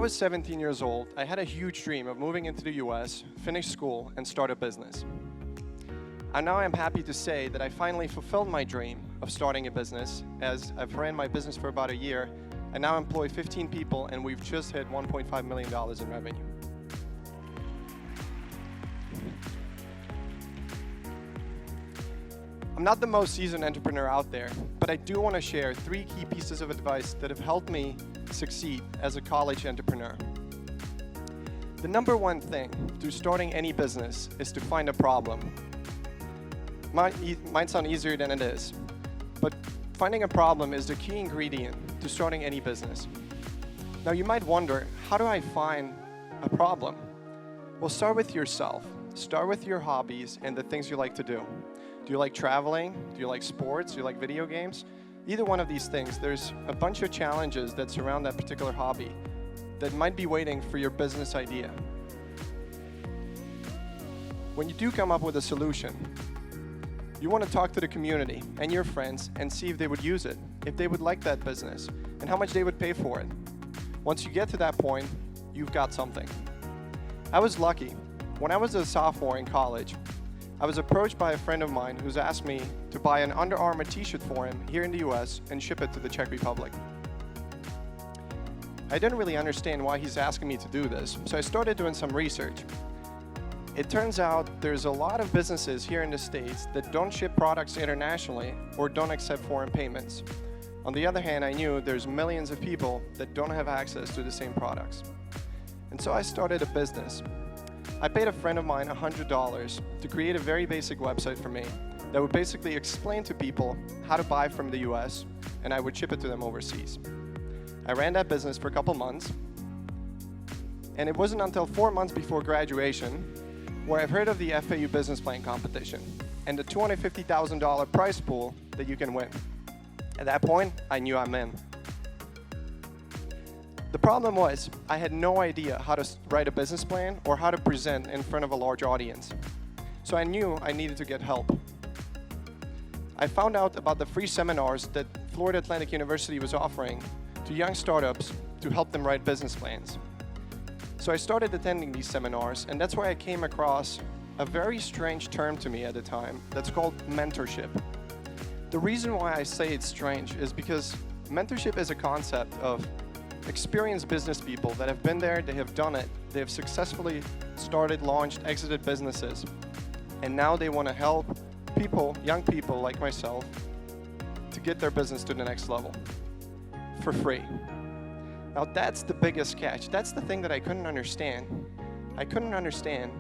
was 17 years old, I had a huge dream of moving into the US, finish school, and start a business. And now I'm happy to say that I finally fulfilled my dream of starting a business, as I've ran my business for about a year, and now employ 15 people, and we've just hit $1.5 million in revenue. I'm not the most seasoned entrepreneur out there, but I do want to share 3 key pieces of advice that have helped me succeed as a college entrepreneur. The number one thing to starting any business is to find a problem. Might sound easier than it is, but finding a problem is the key ingredient to starting any business. Now you might wonder, how do I find a problem? Well, start with yourself. Start with your hobbies and the things you like to do. Do you like traveling? Do you like sports? Do you like video games? Either one of these things, there's a bunch of challenges that surround that particular hobby that might be waiting for your business idea. When you do come up with a solution, you want to talk to the community and your friends and see if they would use it, if they would like that business, and how much they would pay for it. Once you get to that point, you've got something. I was lucky. When I was a sophomore in college, I was approached by a friend of mine who's asked me to buy an Under Armour t-shirt for him here in the US and ship it to the Czech Republic. I didn't really understand why he's asking me to do this, so I started doing some research. It turns out there's a lot of businesses here in the States that don't ship products internationally or don't accept foreign payments. On the other hand, I knew there's millions of people that don't have access to the same products. And so I started a business. I paid a friend of mine $100 to create a very basic website for me that would basically explain to people how to buy from the US, and I would ship it to them overseas. I ran that business for a couple months, and it wasn't until 4 months before graduation where I've heard of the FAU business plan competition and the $250,000 prize pool that you can win. At that point, I knew I'm in. The problem was, I had no idea how to write a business plan or how to present in front of a large audience. So I knew I needed to get help. I found out about the free seminars that Florida Atlantic University was offering to young startups to help them write business plans. So I started attending these seminars, and that's where I came across a very strange term to me at the time that's called mentorship. The reason why I say it's strange is because mentorship is a concept of experienced business people that have been there, they have done it, they have successfully started, launched, exited businesses, and now they want to help people, young people like myself, to get their business to the next level for free. Now that's the biggest catch. That's the thing that I couldn't understand. I couldn't understand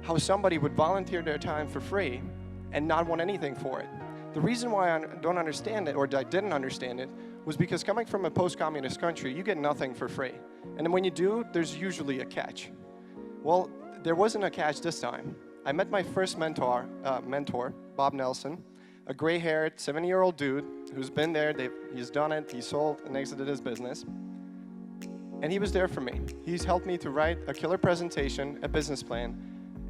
how somebody would volunteer their time for free and not want anything for it. The reason why I don't understand it, or I didn't understand it, was because coming from a post-communist country, you get nothing for free. And then when you do, there's usually a catch. Well, there wasn't a catch this time. I met my first mentor, Bob Nelson, a gray-haired, 70-year-old dude who's been there, he's done it, he sold and exited his business. And he was there for me. He's helped me to write a killer presentation, a business plan,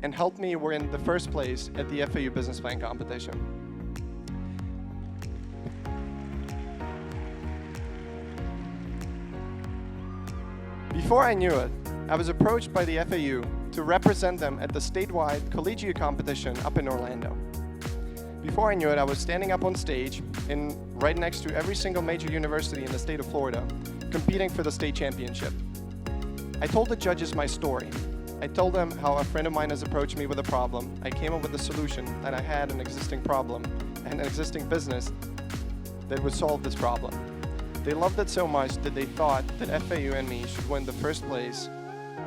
and helped me win the first place at the FAU business plan competition. Before I knew it, I was approached by the FAU to represent them at the statewide collegiate competition up in Orlando. Before I knew it, I was standing up on stage right next to every single major university in the state of Florida, competing for the state championship. I told the judges my story. I told them how a friend of mine has approached me with a problem. I came up with a solution, that I had an existing problem and an existing business that would solve this problem. They loved it so much that they thought that FAU and me should win the first place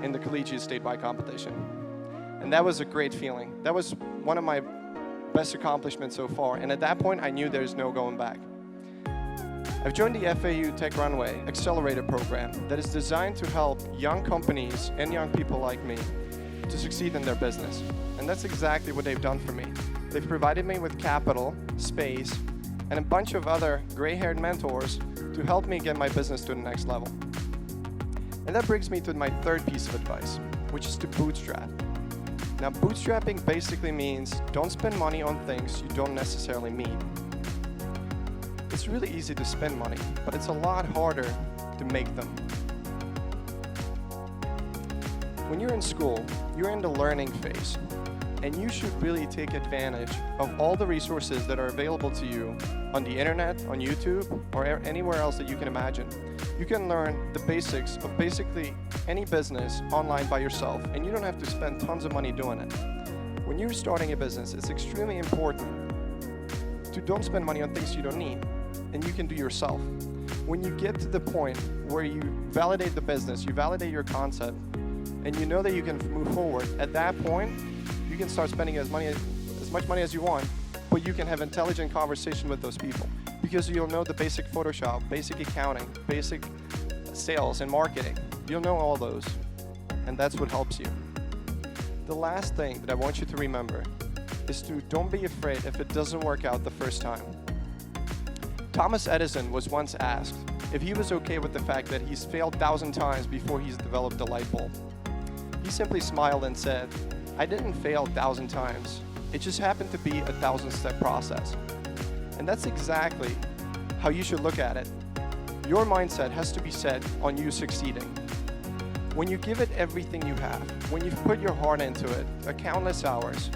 in the collegiate statewide competition. And that was a great feeling. That was one of my best accomplishments so far. And at that point, I knew there's no going back. I've joined the FAU Tech Runway Accelerator program that is designed to help young companies and young people like me to succeed in their business. And that's exactly what they've done for me. They've provided me with capital, space, and a bunch of other gray-haired mentors to help me get my business to the next level. And that brings me to my third piece of advice, which is to bootstrap. Now, bootstrapping basically means don't spend money on things you don't necessarily need. It's really easy to spend money, but it's a lot harder to make them. When you're in school, you're in the learning phase, and you should really take advantage of all the resources that are available to you on the internet, on YouTube, or anywhere else that you can imagine. You can learn the basics of basically any business online by yourself, and you don't have to spend tons of money doing it. When you're starting a business, it's extremely important to don't spend money on things you don't need, and you can do yourself. When you get to the point where you validate the business, you validate your concept, and you know that you can move forward, at that point, you can start spending as much money as you want, but you can have intelligent conversation with those people because you'll know the basic Photoshop, basic accounting, basic sales and marketing. You'll know all those, and that's what helps you. The last thing that I want you to remember is to don't be afraid if it doesn't work out the first time. Thomas Edison was once asked if he was okay with the fact that he's failed 1,000 times before he's developed a light bulb. He simply smiled and said, "I didn't fail 1,000 times. It just happened to be a 1,000-step process." And that's exactly how you should look at it. Your mindset has to be set on you succeeding. When you give it everything you have, when you've put your heart into it, countless hours,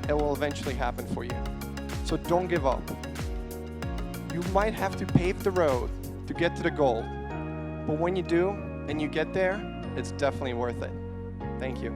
it will eventually happen for you. So don't give up. You might have to pave the road to get to the goal, but when you do and you get there, it's definitely worth it. Thank you.